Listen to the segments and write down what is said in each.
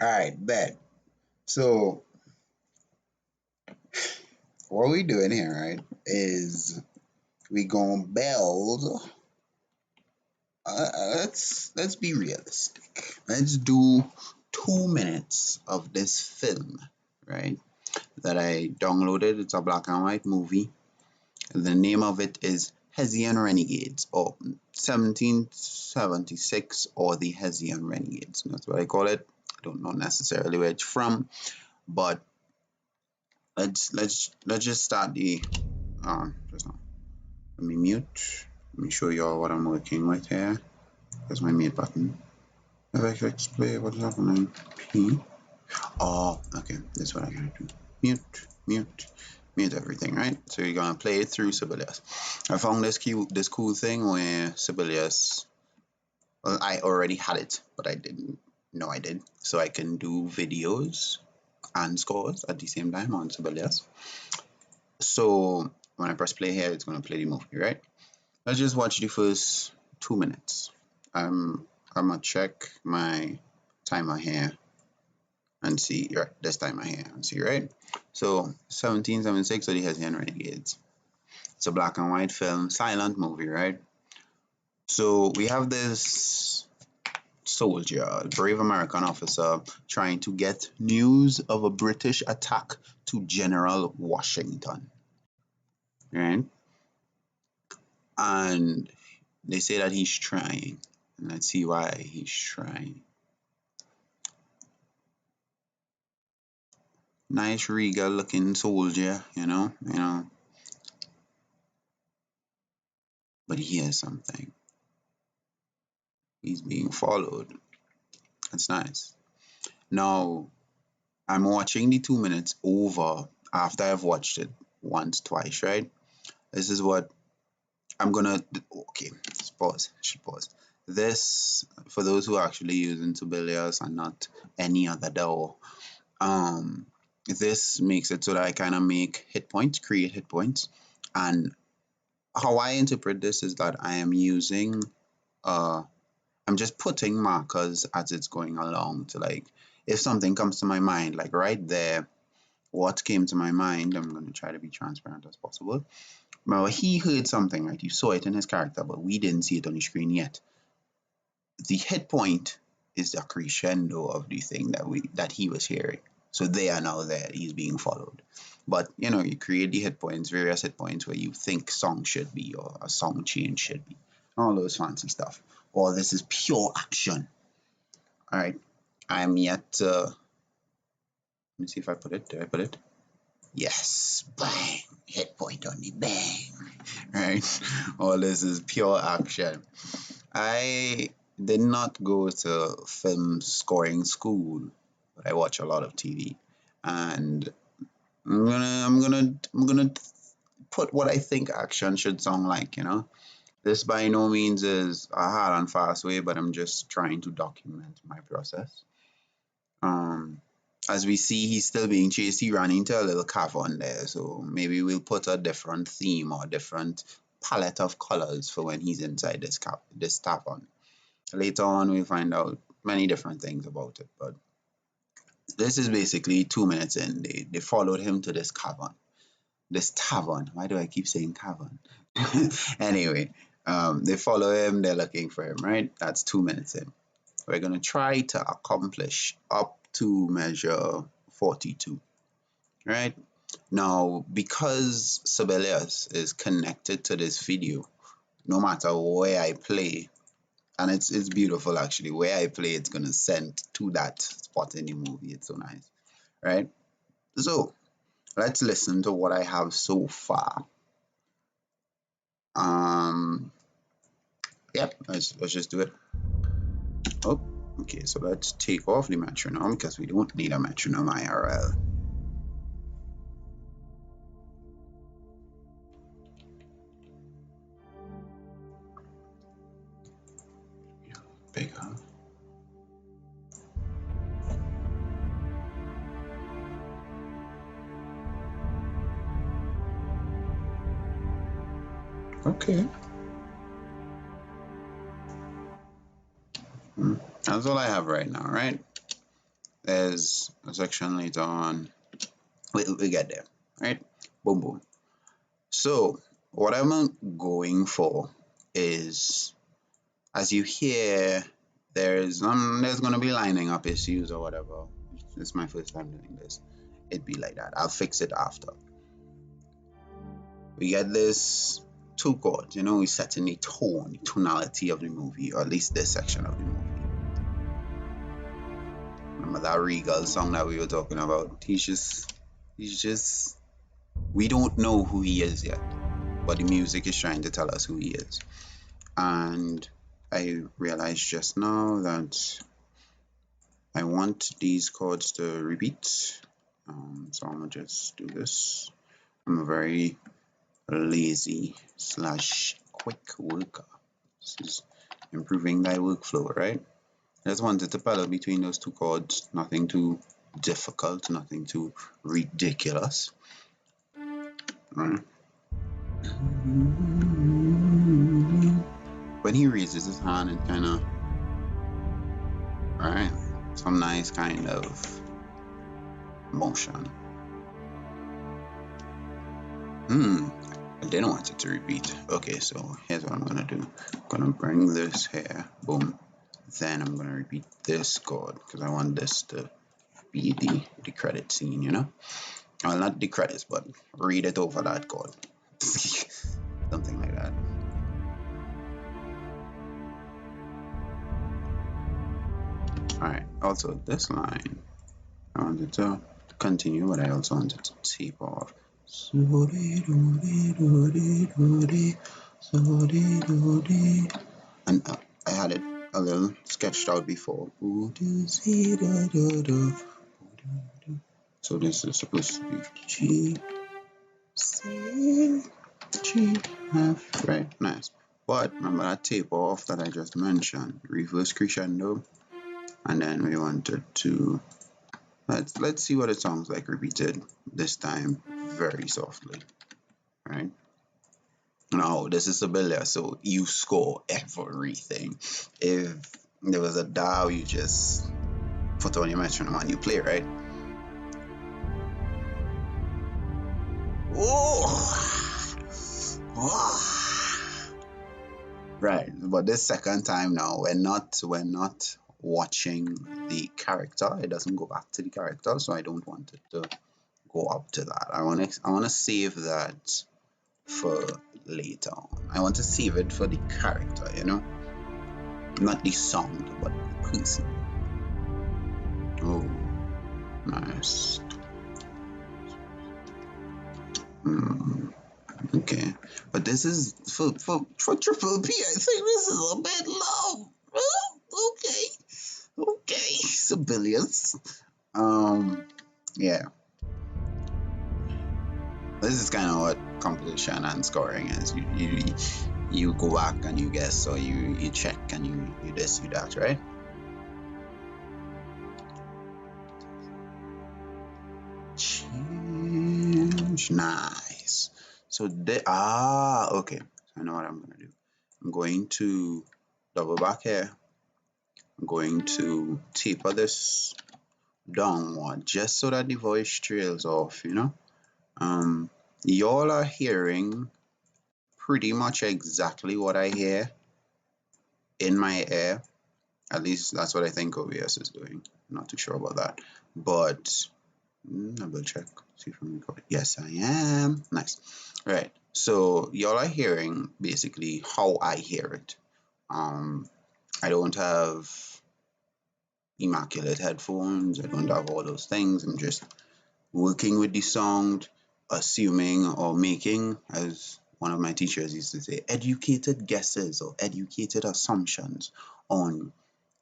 All right, bet. So what we doing here, right, is we gonna build. Let's be realistic. Let's do 2 minutes of this film, right? That I downloaded. It's a black and white movie. The name of it is Hessian Renegades, or 1776, or the Hessian Renegades. That's what I call it. I don't know necessarily where it's from, but let's just start the just now. Let me mute. Let me show you all what I'm working with here. There's my mute button. If I click play, what's happening? P. Oh, okay. That's what I gotta do. Mute everything, right? So you're gonna play it through Sibelius. I found this cool thing where Sibelius. Well, I already had it, but I didn't know I did. So I can do videos and scores at the same time on Sibelius. So when I press play here, it's gonna play the movie, right? Let's just watch the first 2 minutes. I'm gonna check my timer here and see, right, this timer here and see, right? So 1776, so the Hessian Renegades. It's a black and white film, silent movie, right? So we have this soldier, a brave American officer, trying to get news of a British attack to General Washington, right? And they say that he's trying. And let's see why he's trying. Nice regal looking soldier, but he has something. He's being followed. That's nice. Now, I'm watching the 2 minutes over after I've watched it once, twice, right? This is what I'm gonna. Okay, let's pause. Should pause. This, for those who are actually using Sibelius and not any other DAO, this makes it so that I kind of make hit points, create hit points, and how I interpret this is that I am using I'm just putting markers as it's going along to, like, if something comes to my mind, like right there, what came to my mind, I'm going to try to be transparent as possible. Well, he heard something, right? You saw it in his character, but we didn't see it on the screen yet. The hit point is the crescendo of the thing that he was hearing. So they are now there. He's being followed. But you create the hit points, various hit points where you think song should be or a song change should be. All those fancy stuff. Or this is pure action. Alright. I'm yet let me see if I put it. Did I put it? Yes. Bang. Hit point on the bang. Right? All this is pure action. I did not go to film scoring school, but I watch a lot of TV, and I'm gonna put what I think action should sound like. This by no means is a hard and fast way, but I'm just trying to document my process. Um, as we see, he's still being chased. He ran into a little cavern there, so maybe we'll put a different theme or different palette of colors for when he's inside this tavern. Later on, we find out many different things about it, but this is basically 2 minutes in. They followed him to this cavern, this tavern. Why do I keep saying cavern? Anyway, they follow him. They're looking for him, right? That's 2 minutes in. We're gonna try to accomplish up to measure 42, right? Now, because Sibelius is connected to this video, no matter where I play, and it's beautiful actually. Where I play, it's gonna send to that spot in the movie. It's so nice, right? So let's listen to what I have so far. Yep. Let's just do it. Oh, okay. So let's take off the metronome because we don't need a metronome IRL. Bigger. Okay. That's all I have right now, right? there's a section later on. We get there, right? Boom, boom. So what I'm going for is, as you hear, there's gonna be lining up issues or whatever. It's my first time doing this. It'd be like that. I'll fix it after. We get this two chords, we set in the tonality of the movie, or at least this section of the movie. Remember that Regal song that we were talking about? He's just, we don't know who he is yet, but the music is trying to tell us who he is. And I realized just now that I want these chords to repeat. So I'm gonna just do this. I'm a very lazy / quick worker. This is improving thy workflow, right? I just wanted to pedal between those two chords. Nothing too difficult, nothing too ridiculous. Right? When he raises his hand, it kind of, right? Some nice kind of motion. I didn't want it to repeat. Okay, so here's what I'm gonna do. I'm gonna bring this here, boom. Then I'm gonna repeat this chord because I want this to be the credit scene, Well, not the credits, but read it over that chord. Something like that. Alright, also this line, I wanted to continue, but I also wanted to tape off. And I had it a little sketched out before. So this is supposed to be G, C, G, F, right? Nice. But remember that tape off that I just mentioned, reverse crescendo, and then we wanted to let's see what it sounds like repeated this time very softly, right? Now this is Sibylla, so you score everything. If there was a dial, you just put on your metronome and you play, right? Right, but this second time now, we're not watching the character. It doesn't go back to the character, so I don't want it to go up to that. I want to save that for later on. I want to save it for the character, not the sound, but the person. Oh, nice. Okay, but this is for Triple P. I think this is a bit low. Okay, civilians. Yeah. This is kind of what composition and scoring is. You go back and you guess, or you check and you this, you that, right? Change. Nice. So okay. I know what I'm gonna do. I'm going to double back here. I'm going to taper this downward just so that the voice trails off, Y'all are hearing pretty much exactly what I hear in my ear. At least that's what I think OBS is doing. I'm not too sure about that. But I will check. See if I'm recording. Yes, I am. Nice. Right. So y'all are hearing basically how I hear it. I don't have immaculate headphones. I don't have all those things. I'm just working with the sound, assuming or making, as one of my teachers used to say, educated guesses or educated assumptions on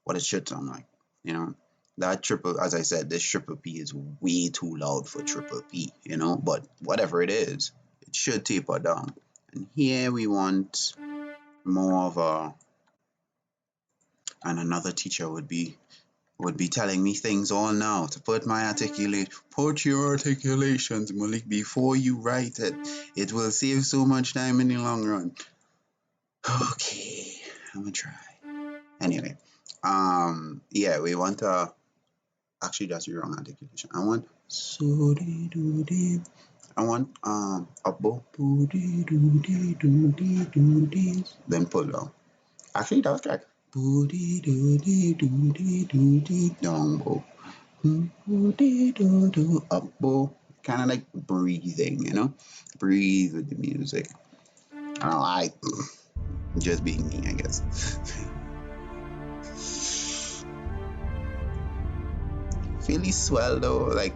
what it should sound like. That as I said, this Triple P is way too loud for Triple P, but whatever it is, it should taper down. And here we want more of and another teacher would be telling me things all now to put your articulations, Malik, before you write it. It will save so much time in the long run. Okay, I'm gonna try. Anyway, yeah, we want actually that's the wrong articulation. I want so dee doo dee. I want a bow dee doo dee doo dee doo dee. Then pull down. Actually that was correct. Boo dee doo dee doo dee doo dee down bow. Boo dee doo doo up bow. Kind of like breathing, you know? Breathe with the music. I don't like just being me, I guess. Really swell though, like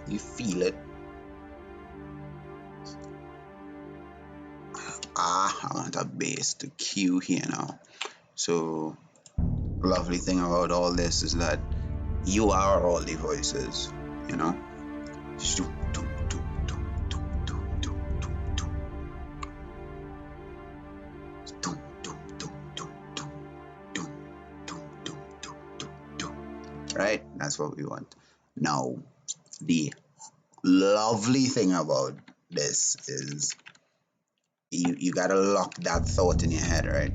you feel it. I want a bass to cue here now. So, lovely thing about all this is that you are all the voices, you know? Right? That's what we want. Now, the lovely thing about this is you gotta lock that thought in your head, right?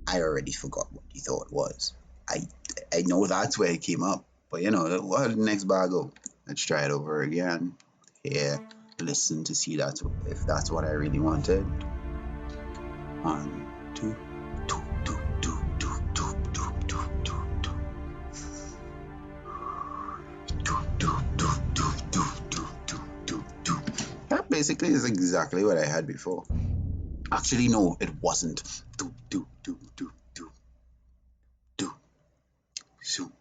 I already forgot what the thought was. I know that's where it came up, but you know, what the next bar go? Let's try it over again. Here, listen to see that if that's what I really wanted. 1, 2, 2, 2, 2, 2, 2, 2, 2, 2, 2. That basically is exactly what I had before. Actually, no, it wasn't. Do, do, do, do, do, do. So,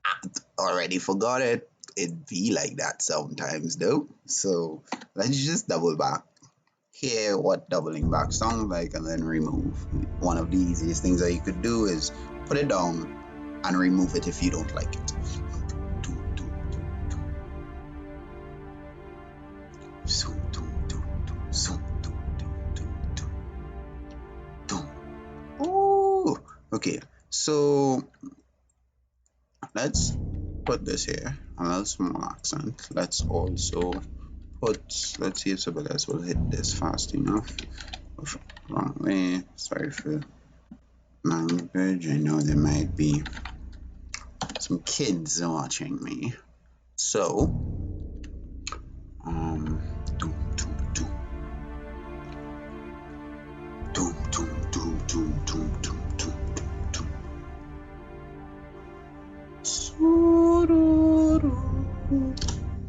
I already forgot it. It be like that sometimes, though. So, let's just double back. Hear what doubling back sounds like and then remove. One of the easiest things that you could do is put it down and remove it if you don't like it. Ooh, okay, so let's put this here, a little small accent. Let's also put, let's see if somebody else will hit this fast enough. Wrong way, sorry for language. I know there might be some kids watching me. So, doom, doom, doom. Doom, doom, doom, doom, doom, doom, doom, doom, doom.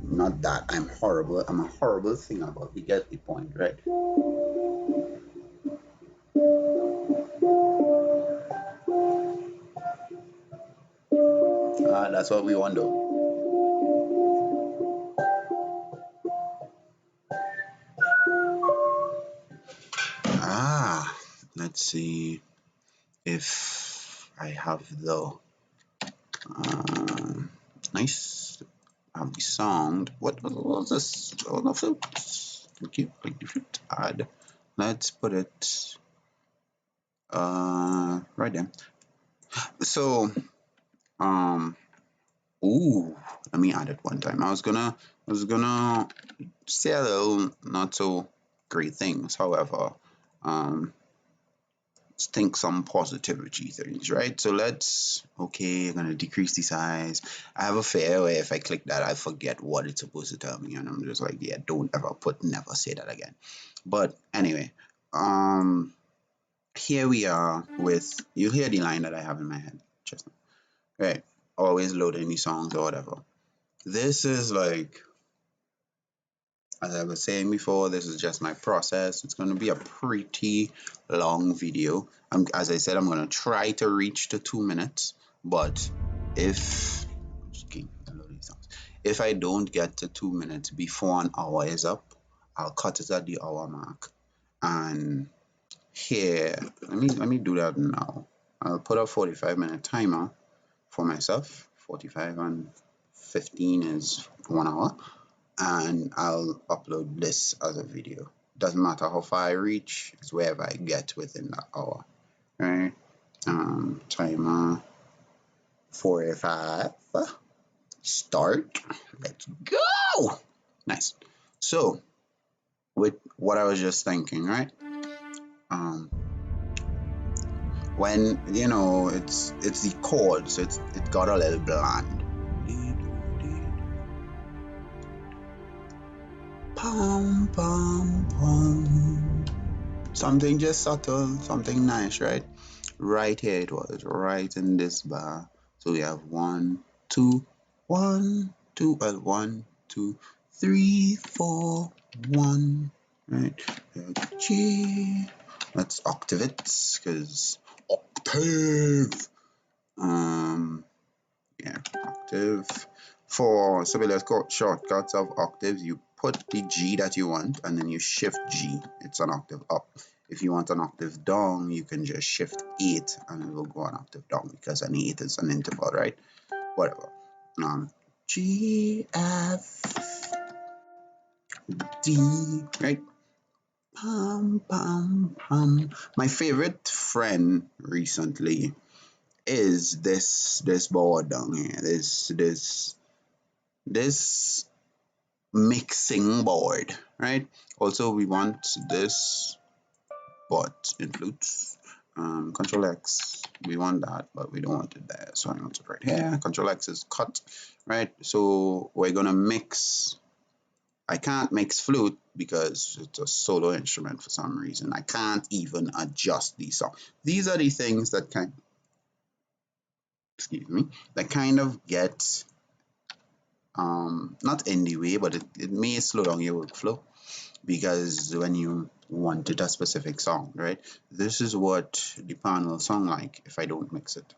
Not that. I'm horrible. I'm a horrible singer, but we get the point, right? That's what we want to do. Let's see if I have the nice have the sound. What was this? Oh, the flute. Okay, like the flute. Add. Let's put it right there. So ooh, let me add it one time. I was gonna say a little not so great things. However, think some positivity things, right? So I'm gonna decrease the size. I have a fear where if I click that, I forget what it's supposed to tell me, and I'm just like, yeah, don't ever never say that again. But anyway, here we are with, you hear the line that I have in my head just now, right? Always load any songs or whatever. This is like, as I was saying before, this is just my process. It's going to be a pretty long video. As I said, I'm going to try to reach the 2 minutes, but if I don't get to 2 minutes before an hour is up, I'll cut it at the hour mark. And here, let me do that now. I'll put a 45-minute timer for myself. 45 and 15 is 1 hour. And I'll upload this as a video. Doesn't matter how far I reach, it's wherever I get within that hour. Right? Timer 45. Start. Let's go. Nice. So, with what I was just thinking, right? when you know it's the chord, so it got a little bland. Pum pum pum. Something just subtle, something nice, right? Right here it was, right in this bar. So we have 1, 2, 1, 2, well, 1, 2, 3, 4, 1, right? G. Let's octave it, because octave. Yeah, octave. For similar shortcuts of octaves, you put the G that you want and then you shift G. It's an octave up. If you want an octave down, you can just shift 8 and it will go an octave down because an 8 is an interval, right? Whatever. G, F, D, right? Pum, pum, pum. My favorite friend recently is this board down here. This mixing board, right? Also, we want this, but includes Control X. We want that, but we don't want it there. So I want it right here. Control X is cut, right? So we're gonna mix. I can't mix flute because it's a solo instrument for some reason. I can't even adjust these songs. These are the things that excuse me, that kind of get not in the way, but it may slow down your workflow. Because when you wanted a specific song, right? This is what the pan will sound like if I don't mix it.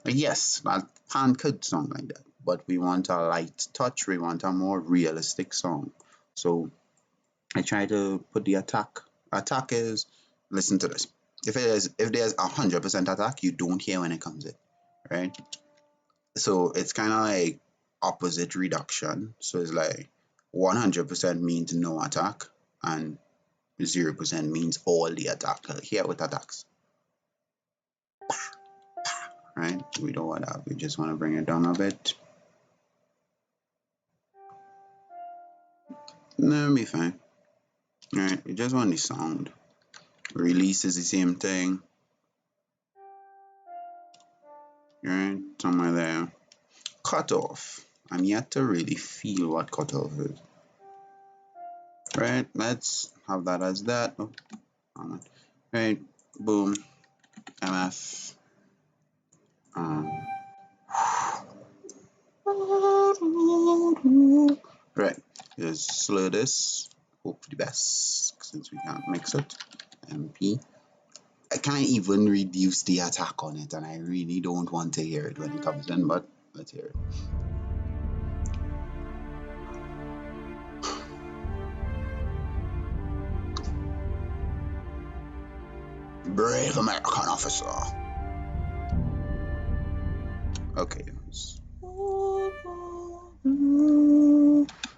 Yes, that pan could sound like that, but we want a light touch, we want a more realistic song. So I try to put the attack. Attack is, listen to this. If there's 100% attack, you don't hear when it comes in, right? So it's kind of like opposite reduction. So it's like 100% means no attack, and 0% means all the attack. Here with attacks, right? We don't want that. We just want to bring it down a bit. No, it'll be fine. All right, we just want the sound. Release is the same thing. All right, somewhere there. Cutoff. I'm yet to really feel what cutoff is. Right, let's have that as that. Oh, right, boom, MF. Right, just slow this. Hope for the best since we can't mix it. MP. I can't even reduce the attack on it, and I really don't want to hear it when it comes in, but let's hear it. Brave American officer. Okay.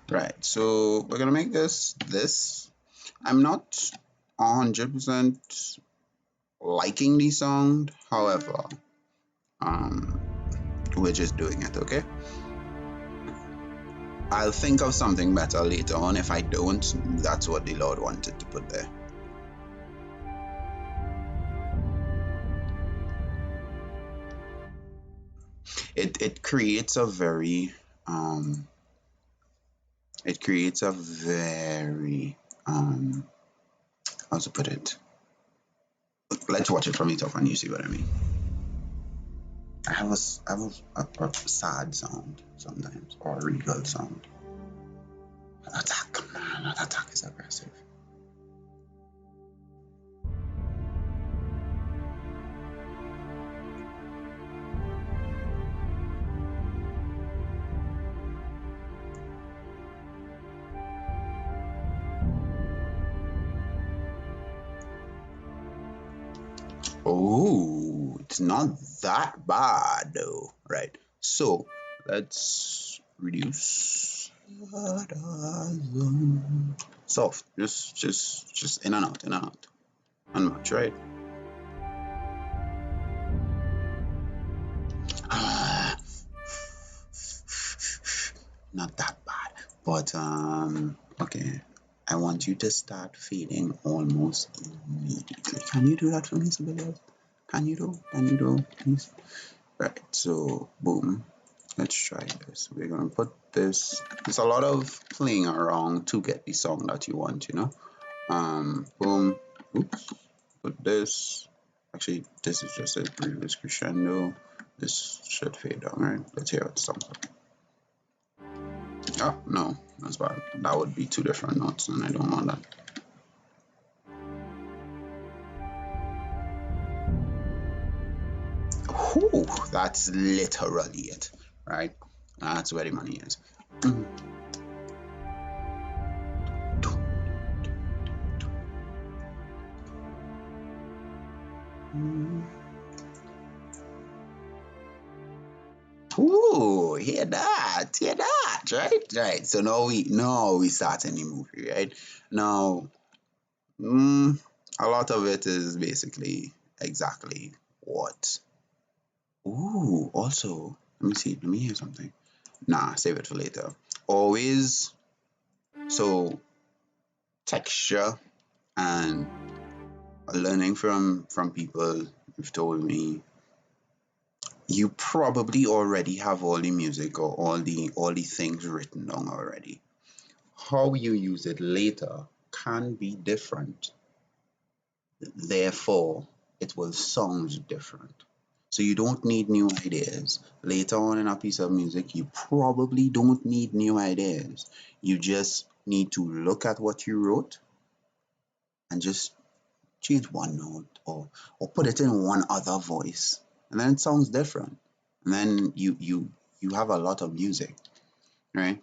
Right, so we're gonna make this. I'm not 100% liking the sound, however, we're just doing it, okay? I'll think of something better later on. If I don't, that's what the Lord wanted to put there. It creates a very it creates a very how to put it. Let's watch it from the top and you see what I mean. I have a sad sound sometimes, or a regal sound. Attack, man, that attack is aggressive. Oh, it's not that bad though, right? So let's reduce. Soft, just in and out, unmatch, right? Ah, not that bad, but okay. I want you to start fading almost immediately. Can you do that for me, Sibylla? Can you do, please? Right, so boom. Let's try this. We're gonna put this. It's a lot of playing around to get the song that you want, you know. Boom. Oops. Put this. Actually, this is just a previous crescendo. This should fade down, right? Let's hear what the song's like. Oh no, that's bad. That would be two different notes, and I don't want that. Whew, that's literally it, right? That's where the money is. Ooh, hear that, right. So now we start in the movie, right? Now, a lot of it is basically exactly what. Ooh, also, let me see. Let me hear something. Nah, save it for later. Always. So texture and learning from people who've told me you probably already have all the music or all the things written down already. How you use it later can be different. Therefore, it will sound different. So you don't need new ideas. Later on in a piece of music, you probably don't need new ideas. You just need to look at what you wrote and just change one note or put it in one other voice. And then it sounds different. And then you have a lot of music, right?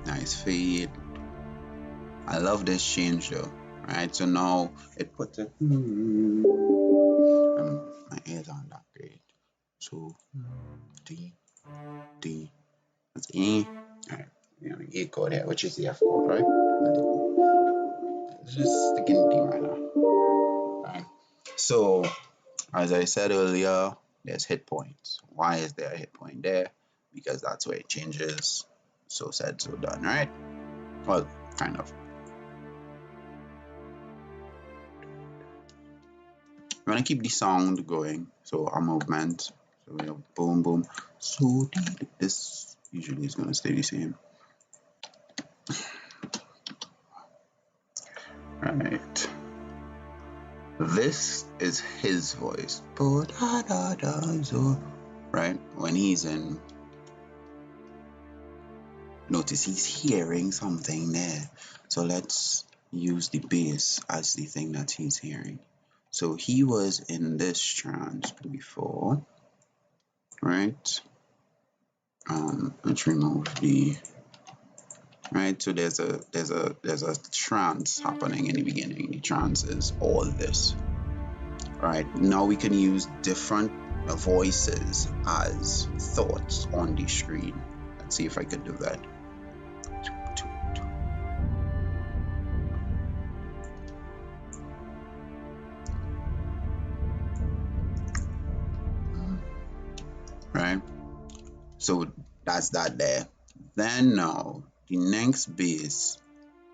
Nice fade. I love this change though, right? So now it puts it. My ears aren't that great. So D, D, that's E. Alright, we're gonna E chord here, which is the F chord, right? Let's just stick in D minor. Right. So as I said earlier, there's hit points. Why is there a hit point there? Because that's where it changes. So said, so done, right? Well, kind of. We want to keep the sound going, so a movement. So we have boom, boom. So this usually is going to stay the same. Right. This is his voice. Right? When he's in. Notice he's hearing something there. So let's use the bass as the thing that he's hearing. So he was in this trance before. Right? Let's remove the right. So there's a trance happening in the beginning. The trance is all this. Right now we can use different voices as thoughts on the screen. Let's see if I can do that. Right. So that's that there. Then now the next bass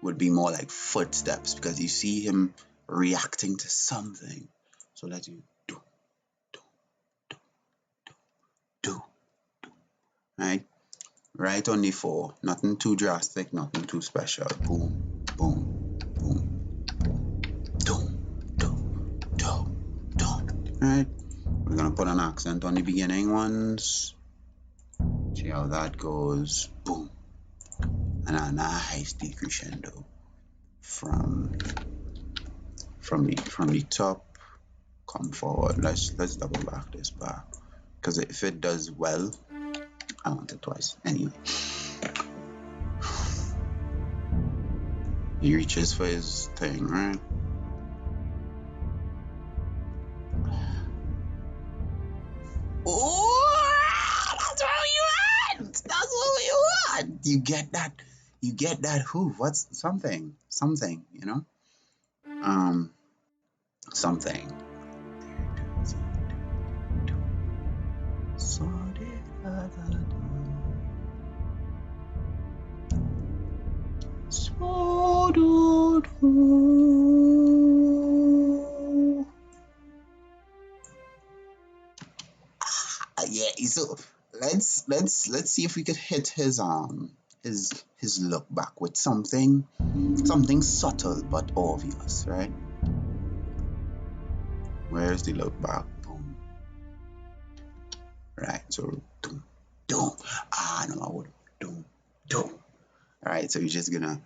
would be more like footsteps because you see him reacting to something. So let's do do do do do. Right. Right on the four. Nothing too drastic, nothing too special. Boom, boom, boom, do, do, do, do. Right. We're gonna put an accent on the beginning ones. See how that goes. Boom. And a nice decrescendo from the top. Come forward. Let's double back this bar. Because if it does well, I want it twice. Anyway. He reaches for his thing, right? Oh, that's what you want. That's what you want. You get that. You get that. Who? What's something? Something. You know. Something. do, do. Yeah, so let's see if we could hit his look back with something subtle but obvious, right? Where's the look back? Boom. Right, so doom, doom. No, I would doom, doom. All right, so you're just gonna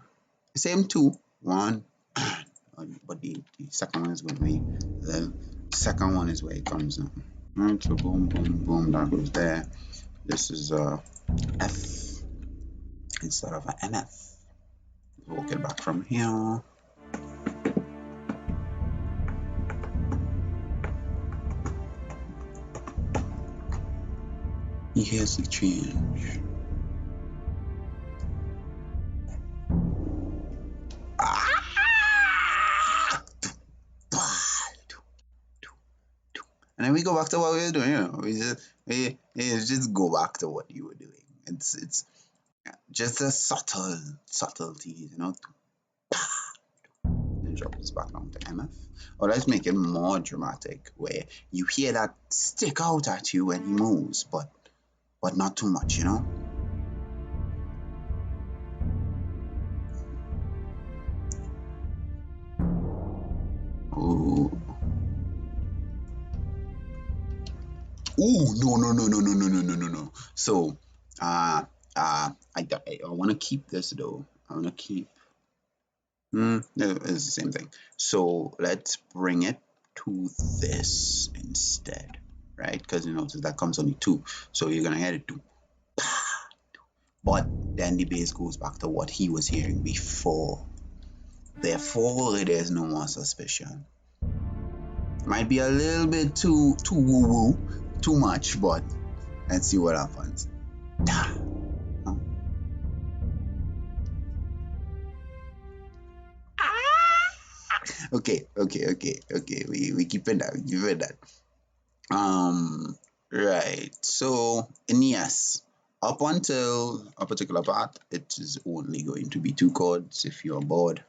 same two, one, but the second one is gonna be the second one is where it comes in. All right, so boom, boom, boom, that goes there. This is F instead of an MF. Walk it back from here. Here's the change. And then we go back to what we were doing, you know. We just go back to what you were doing. It's just a subtleties, you know. Then drop this back down to MF. Or let's make it more dramatic, where you hear that stick out at you when he moves, but not too much, you know. Ooh. Ooh, no. So, I want to keep this though. I want to keep. No, it's the same thing. So let's bring it to this instead, right? Because you notice that comes only two. So you're gonna hear it two. But then the bass goes back to what he was hearing before. Therefore, there's no more suspicion. Might be a little bit too woo woo, too much, but let's see what happens. Okay. We keep it that. We keep it that. Right. So, and yes, up until a particular part, it is only going to be two chords. If you're bored,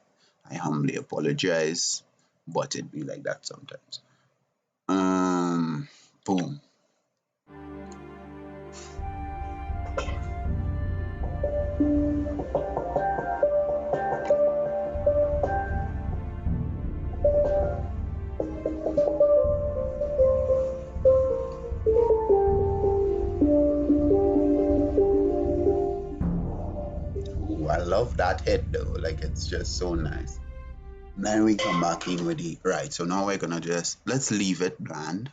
I humbly apologize, but it be like that sometimes. Boom. Ooh, I love that hit though. Like it's just so nice. Then we come back in with the right. So now we're gonna just let's leave it bland,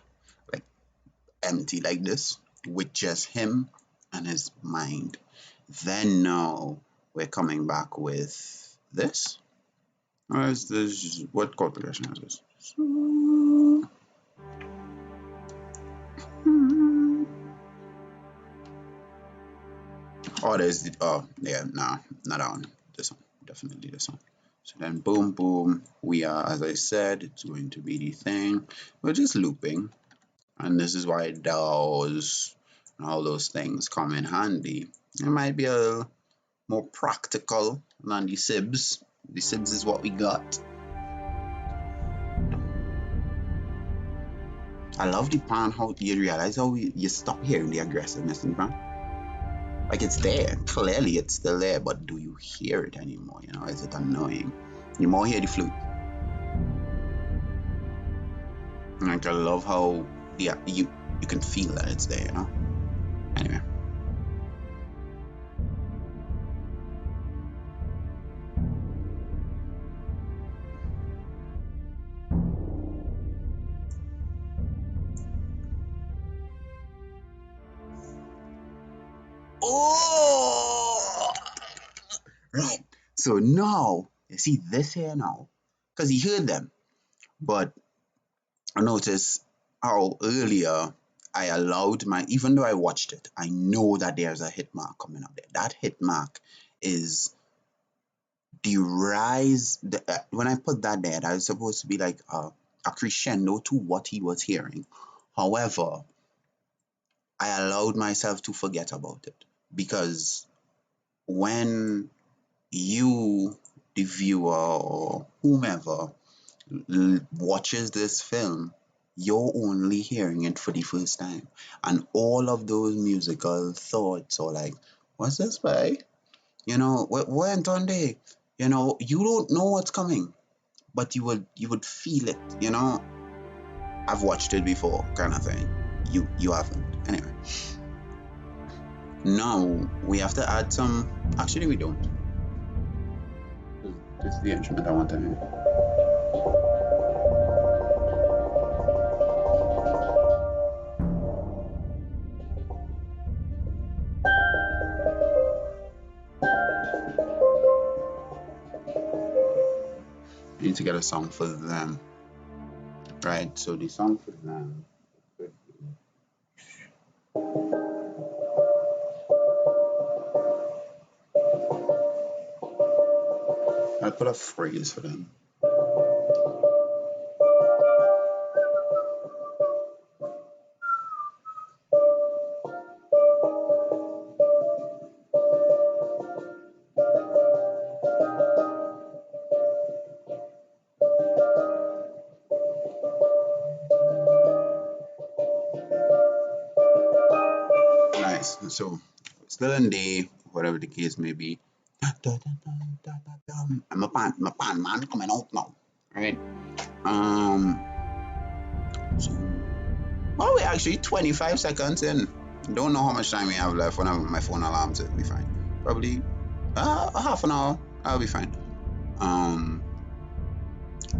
like empty like this, with just him and his mind. Then now we're coming back with this. Or is this what chord progression is this? Oh, there's the yeah, nah, not that one. This one, definitely this one. So then boom, boom. We are, as I said, it's going to be the thing. We're just looping, and this is why those and all those things come in handy. It might be a little more practical than the sibs. The sibs is what we got. I love the pan how you realize how you stop hearing the aggressiveness in the pan. Like it's there, clearly it's still there, but do you hear it anymore? You know, is it annoying? You more hear the flute. Like I love how you can feel that it's there. You know. Anyway. Oh, right. So now you see this here now, because he heard them, but I noticed how earlier I allowed my, even though I watched it, I know that there's a hit mark coming up there. That hit mark is the rise. When I put that there, that was supposed to be like a crescendo to what he was hearing. However, I allowed myself to forget about it because when you the viewer or whomever watches this film, you're only hearing it for the first time. And all of those musical thoughts or like, what's this by? What went on there? You don't know what's coming, but you would feel it. I've watched it before, kind of thing. You haven't. Anyway. Now we have to add some. Actually, we don't. This is the instrument I want to hear. You need to get a song for them, right? So the song for them. I'll put a phrase for them. Nice. So still in D, whatever the case may be. I'm a pan man coming out now. Right. So well, we're actually 25 seconds in. Don't know how much time we have left. Whenever my phone alarms, it'll be fine. Probably half an hour. I'll be fine.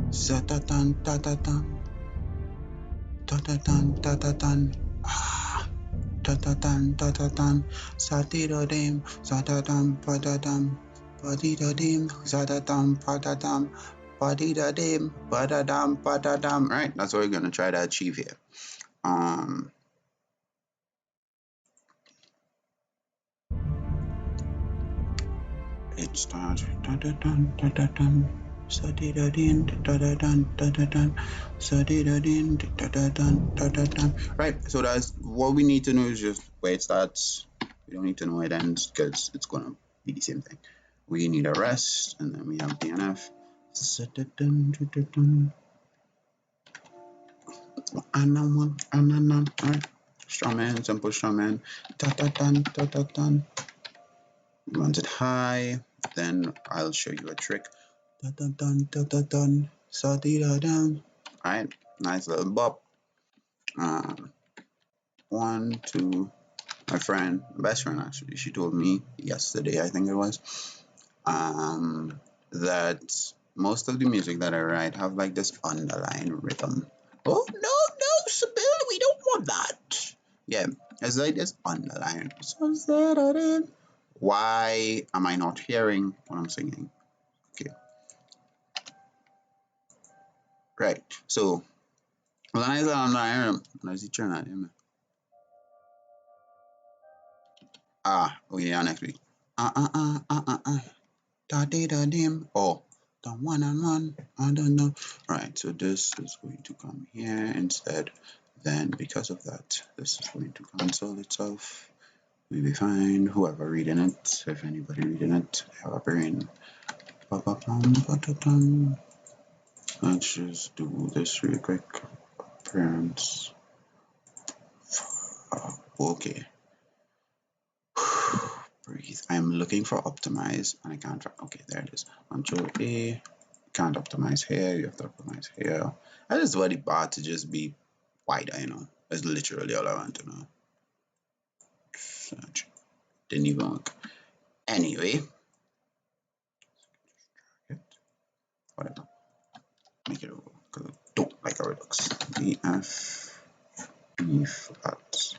Satatan tatatan tatatan tatatan tatatan tatatan satidadim satatam patatam padidadim satatam patatam padidadim patadam patadam. Right, that's what we're gonna try to achieve here. It starts tatatan tatatan sadidadin tatatan tatatan sadidadin tatatan tatatan. Right, so that's what we need to know is just where it starts. We don't need to know where it ends because it's gonna be the same thing. We need a rest, and then we have DNF. Right. Strawman, simple strawman. Tatatan tatatan. Runs it high, then I'll show you a trick. Dun dun dun dun dun dun. Alright, nice little bop. 1, 2. My friend, my best friend actually, she told me yesterday, I think it was, that most of the music that I write have like this underlying rhythm. Oh no, Sibyl, we don't want that. Yeah, it's like this underlying. Why am I not hearing what I'm singing? Okay. Right. So when I say underlying, when I see channel, okay, next week. Da dee da dim. Oh, the one on one. I don't know. Right. So this is going to come here instead. Then because of that, this is going to cancel itself. We'll be fine. Whoever reading it, if anybody reading it, have a brain. Let's just do this real quick. Parents. Okay. Breathe. I'm looking for optimize and I can't find. Okay, there it is. Control A. Can't optimize here. You have to optimize here. I just want the bar to just be wider. That's literally all I want to know. Search. Didn't even work. Anyway. Whatever. Make it over. Because I don't like a redux. D, F, E flat.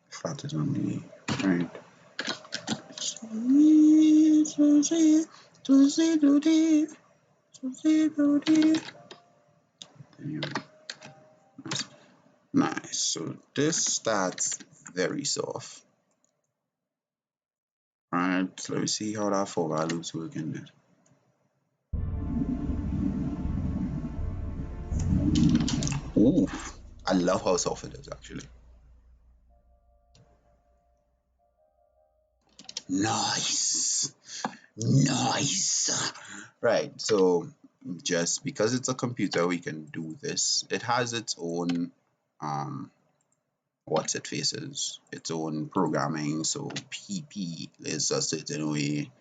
Flat is on the right. Nice. So this starts very soft. Alright, so let me see how that for values work in there. Ooh, I love how soft it is actually. Nice. Nice. Right, so just because it's a computer, we can do this. It has its own what's it faces, its own programming. So PP is a certain way,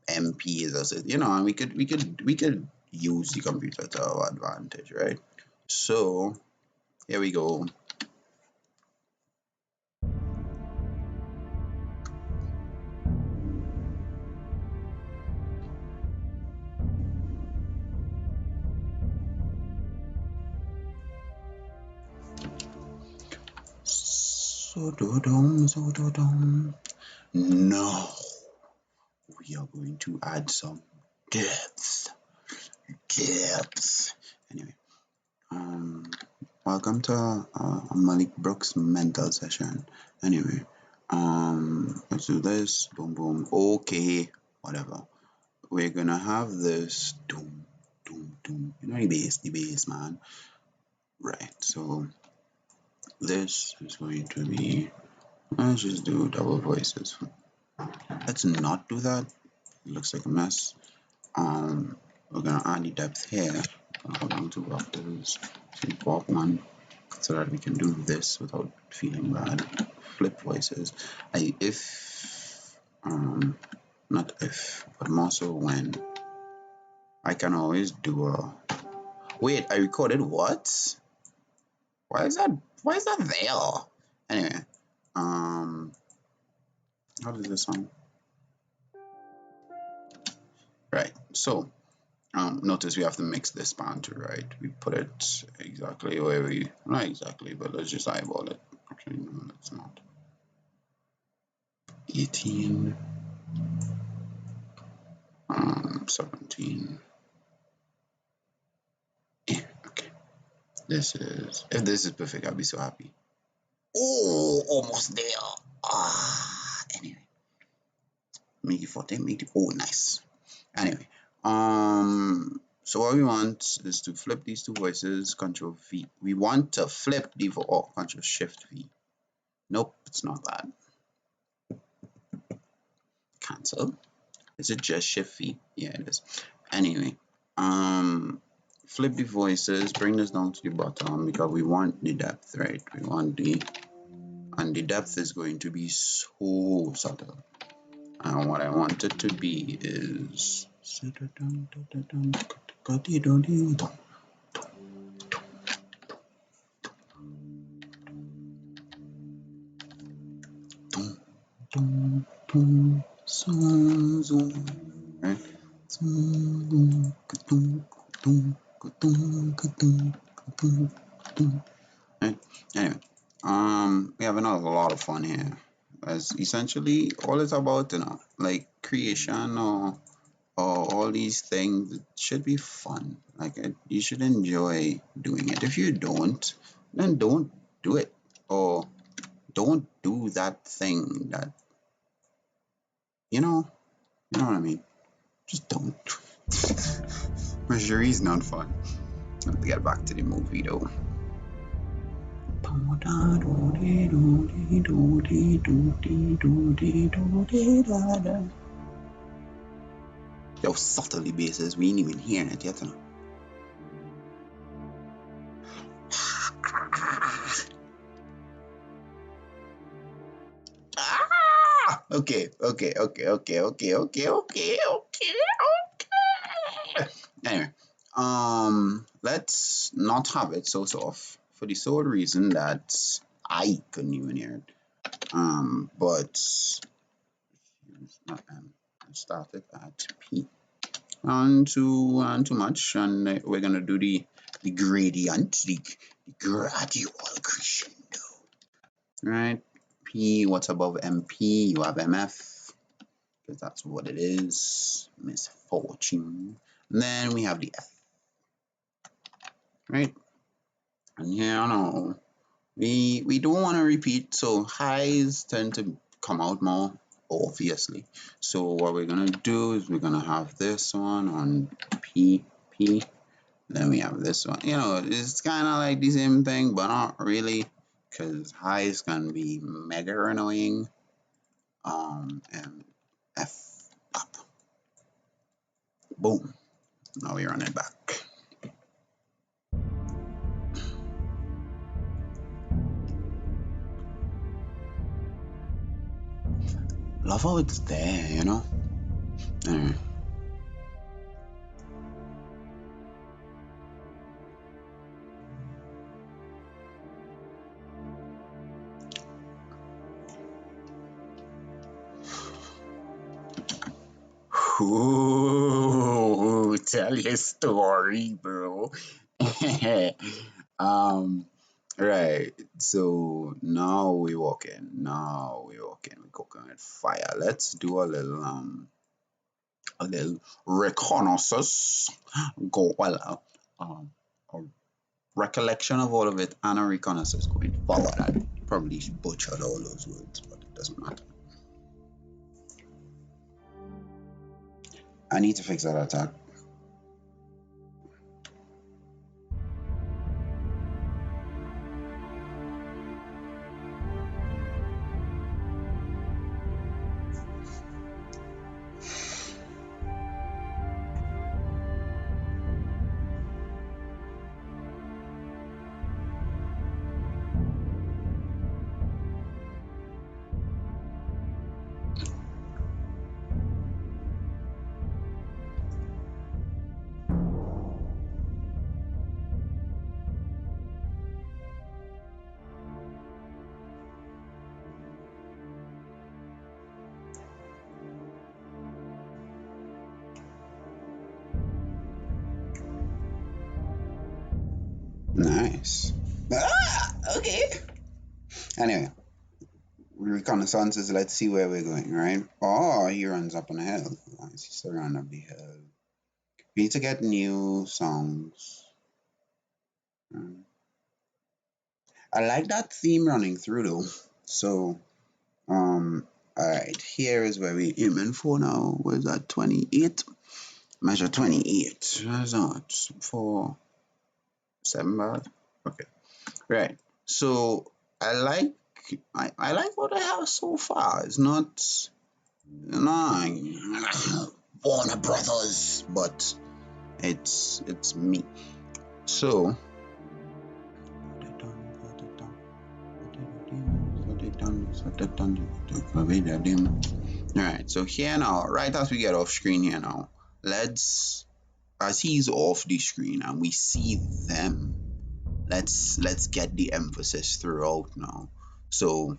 MP is a certain, and we could use the computer to our advantage, right? So here we go. So do dum. Now we are going to add some depth. Anyway, welcome to Malik Brooks mental session. Anyway, let's do this. Boom, boom. Okay, whatever. We're gonna have this. Doom, doom, doom. The bass, man. Right. So this is going to be. Let's just do double voices. Let's not do that. It looks like a mess. We're gonna add the depth here. Hold on to octaves, pop one, so that we can do this without feeling bad. Flip voices. Not if, but more so when. I can always do a. Wait, I recorded what? Why is that? Why is that there? Anyway, how does this sound? Right. So notice we have to mix this banter, right? We put it exactly where we, not exactly, but let's just eyeball it. Actually, no, let's not. 18, 17. Yeah, okay. If this is perfect, I'll be so happy. Oh, almost there. Anyway, make it 14, make it, oh, nice. Anyway, so what we want is to flip these two voices, Control V. We want to flip the Control Shift V. Nope, it's not that. Cancel. Is it just Shift V? Yeah, it is. Anyway, flip the voices, bring this down to the bottom because we want the depth, right? We want and the depth is going to be so subtle. And what I want it to be is right? Right? Anyway, we're having a lot of fun here. As essentially all it's about, like creation or all these things, it should be fun. Like you should enjoy doing it. If you don't, then don't do it, or don't do that thing that you know what I mean. Just don't. Misery is not fun. Let's get back to the movie though. Yo, subtly bases, we ain't even hearing it yet. Okay. Anyway, let's not have it so soft for the sole reason that I couldn't even hear it. But started at P. And too much, and we're gonna do the gradient, the gradual crescendo. Right? P, what's above MP? You have MF, because that's what it is. Misfortune. And then we have the F. Right? And here, I don't know. We don't want to repeat, so highs tend to come out more, obviously. So what we're gonna do is we're gonna have this one on P. Then we have this one. It's kind of like the same thing, but not really, because highs can be mega annoying. And F up. Boom. Now we run it back. Love how it's there, you know? Anyway. Ooh, tell your story, bro. Right. So now we walking. Now we walking. We cooking with fire. Let's do a little reconnaissance. Go well. A recollection of all of it and a reconnaissance going forward. I probably butchered all those words, but it doesn't matter. I need to fix that attack. Nice. Okay. Anyway, reconnaissances. Let's see where we're going. Right. Oh, he runs up on the hill. Nice. He's still running up the hill. We need to get new songs. I like that theme running through though. So, alright, here is where we're aiming for now. Where's that? 28? Measure 28. That's not for 7 bars. Okay. Right. So I like what I have so far. It's not Warner Brothers, but it's me. So alright, so here now, right as we get off screen here now, let's as he's off the screen and we see them, let's get the emphasis throughout now. So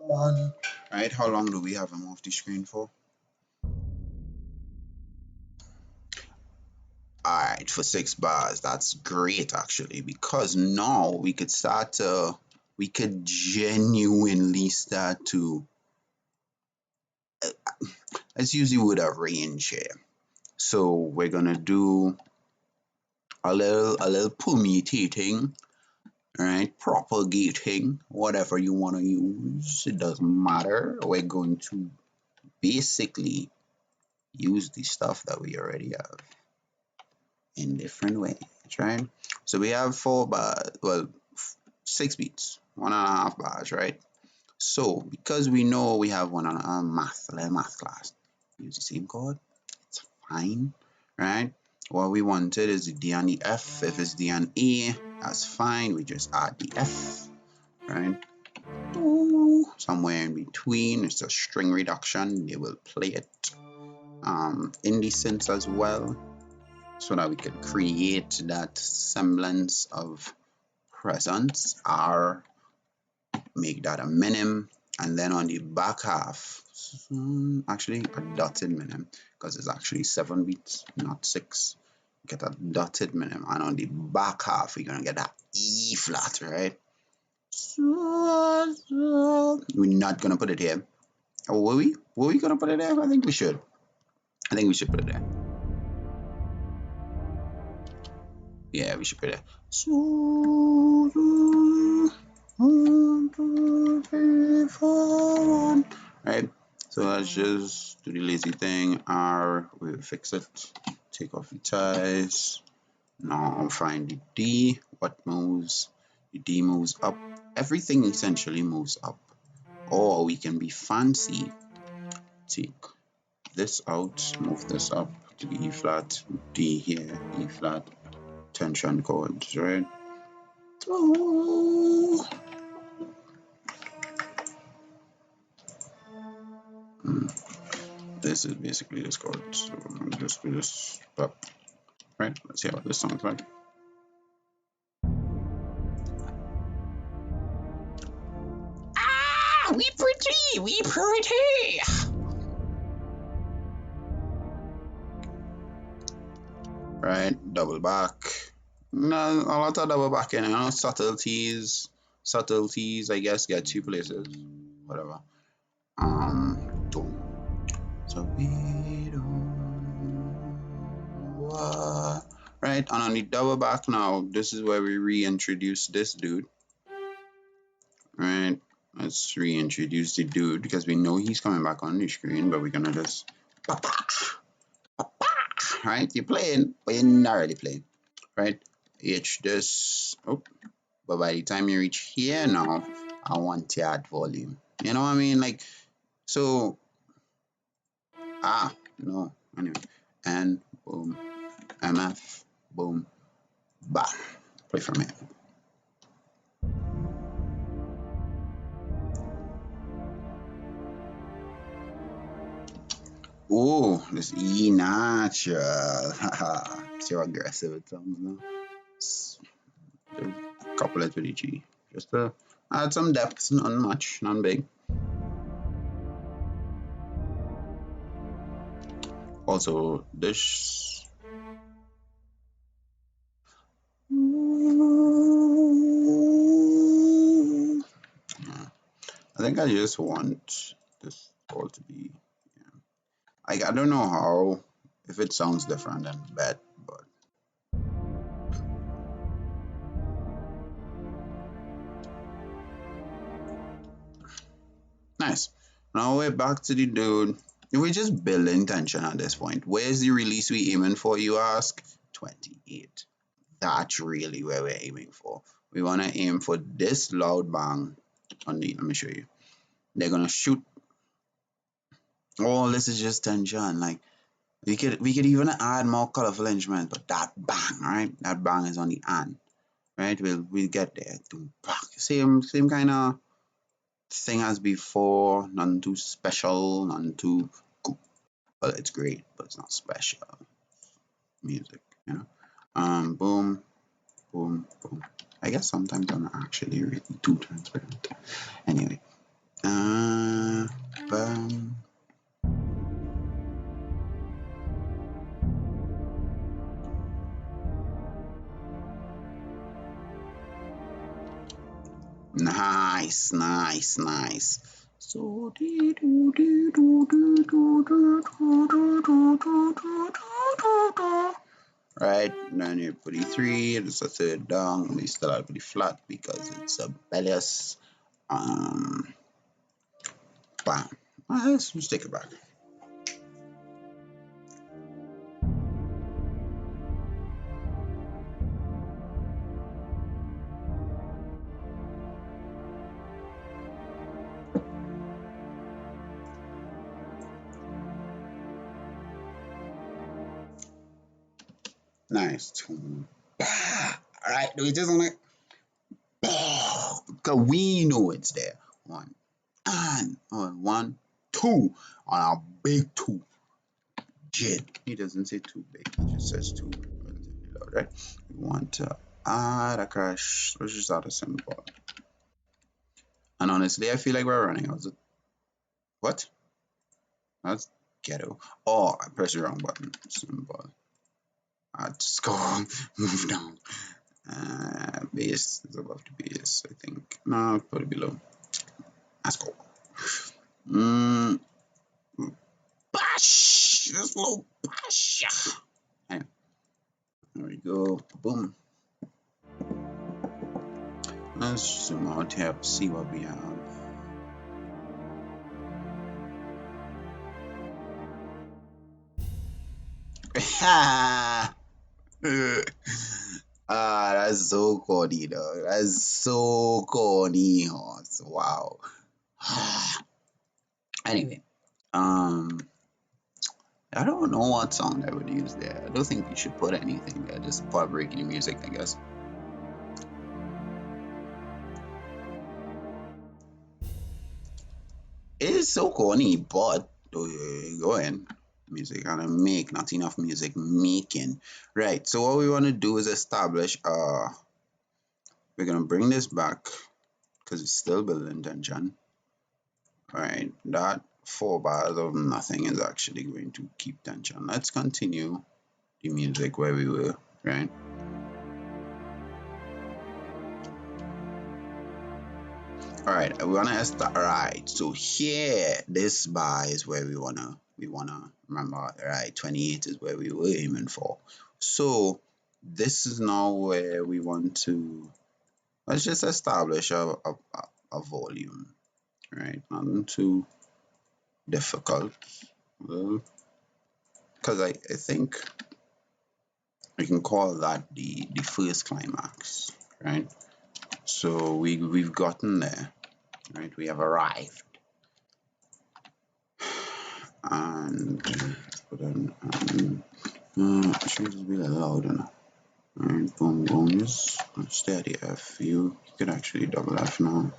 one. Right, how long do we have him off the screen for? Alright, for 6 bars. That's great actually, because now we could we could genuinely start to let's use the word arrange here. So we're gonna do a little permutating, right? Propagating, whatever you want to use, it doesn't matter. We're going to basically use the stuff that we already have in different ways, right? So we have 4 bars, well, 6 beats, 1.5 bars, right? So because we know we have one on our math class, use the same chord, it's fine, right? What we wanted is the D and the F. If it's D and A, that's fine. We just add the F, right? Somewhere in between, it's a string reduction. They will play it in the synths as well, so that we can create that semblance of presence. R, make that a minim, and then on the back half, actually a dotted minim, because it's actually 7 beats, not 6. Get a dotted minim, and on the back half, we're gonna get that E flat, right? We're not gonna put it here. Oh, were we? Were we gonna put it there? I think we should. I think we should put it there. Yeah, we should put it there. So, 1, 2, 3, 4, 1. Right? So let's just do the lazy thing. R, we'll fix it take off the ties. Now find the D. What moves? The D moves up. Everything essentially moves up. Or we can be fancy. Take this out, move this up to the E flat, D here, E flat, tension chords, right? Oh. This is basically this chord, so I'm just do this up. Right, let's see how this sounds like. Ah, we pretty. Right, double back. No, a lot of double backing, you know, subtleties, I guess, get two places, whatever. Boom. So we don't want. Right, and on the double back now, this is where we reintroduce this dude. Right, let's reintroduce the dude because we know he's coming back on the screen, but we're gonna just. Right, you're playing, but you're not really playing. Right, H this. Oh, but by the time you reach here now, I want to add volume. You know what I mean? Like, so. No. Anyway, and boom, MF, boom, bam. Play from here. Oh, this E natural. See how aggressive it sounds now. Couple it with the G. Just to add some depth, not much, not big. Also, this. I think I just want this all to be. I don't know how, if it sounds different than that, but. Nice. Now we're back to the dude. We're just building tension at this point. Where's the release we aiming for, you ask? 28. That's really where we're aiming for. We want to aim for this loud bang on the, let me show you. They're going to shoot. Oh, this is just tension. Like, we could even add more colorful instruments, but that bang, right? That bang is on the end, right? We'll get there. Same kind of thing as before. None too special, none too cool. Well, it's great, but it's not special music, you know. Boom, boom, boom. I guess sometimes I'm actually really too transparent. Anyway, bam. Nice. So right, then you put E3, it's a third down, we still have to be flat because it's rebellious. Bam. Let's just take it back. Nice. Alright, do we just want it? Because we know it's there. One, two on our big two. Jid. He doesn't say too big, he just says two. Relatively loud, right? We want to add a crash. Let's just add a symbol. And honestly, I feel like we're running out of. What? That's ghetto. Oh, I pressed the wrong button. Symbol. Just go move down. Base is above the base, I think. No, put it below. Let's go. Bash! This little bash. Anyway, there we go. Boom. Let's zoom out here, see what we have. That's so corny, though. That's so corny, horse. Wow. Anyway, I don't know what sound I would use there. I don't think you should put anything there. Just put breaking music, I guess. It is so corny, but go in. Music gonna make, not enough music making. Right. So what we want to do is establish. We're gonna bring this back because it's still building tension. Right. That 4 bars of nothing is actually going to keep tension. Let's continue the music where we were. Right. All right, we wanna start. Right, so here, this bar is where we wanna remember. Right, 28 is where we were aiming for. So this is now where we want to. Let's just establish a volume. Right, nothing too difficult. Well, because I think we can call that the first climax. Right. So we've gotten there. Right, we have arrived. And put in it should just be loud enough. Alright, boom boom, just steady F. You could actually double F now.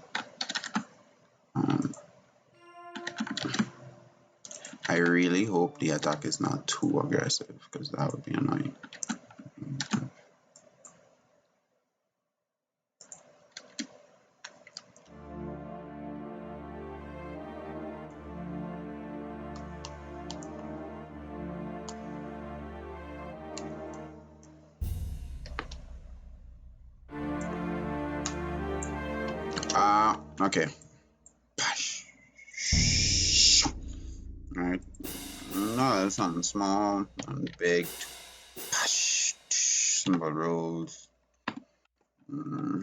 I really hope the attack is not too aggressive because that would be annoying. Okay. Alright. No, that's something small and big. Simple rules.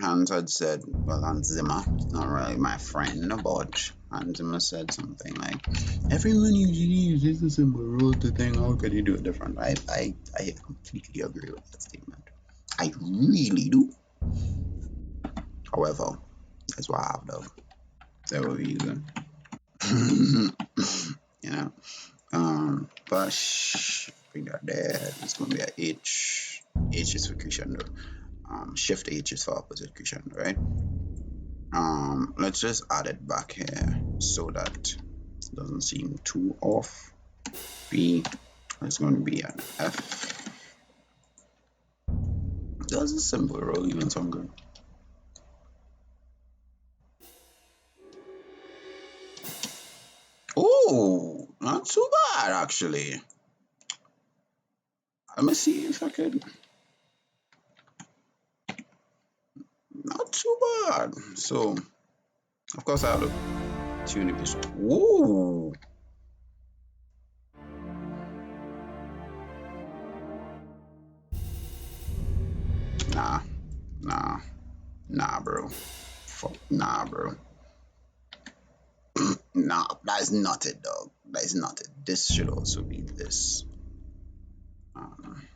Hans had said, well, Hans Zimmer, not really my friend, but Hans Zimmer said something like, everyone usually uses a simple rule to think, how could you do it different? I completely agree with that statement. I really do. However, that's what I have though. That will be good. You know. But bring that there. It's gonna be a H. H is for crescendo. Shift H is for opposite crescendo, right? Let's just add it back here so that it doesn't seem too off. B is going to be an F. Does a simple roll even sound good? Oh, not too bad actually. Let me see if I could. Not too bad. So, of course, I have to tune it. Ooh. Nah, bro. Fuck, nah, bro. Nah, that's not it, dog. That is not it. This should also be this. Um,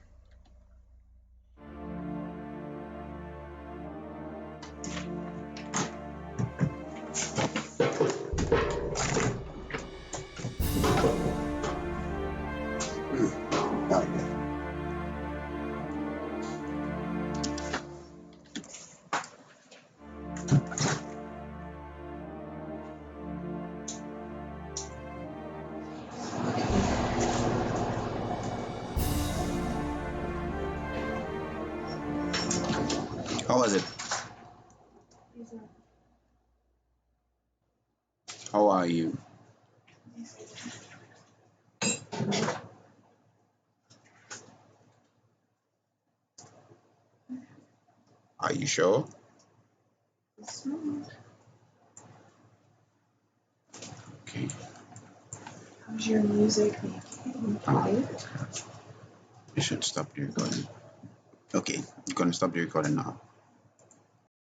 How was it? How are you? Are you sure? Okay. How's your music making? Quiet? You should stop the recording. Okay, I'm gonna stop the recording now.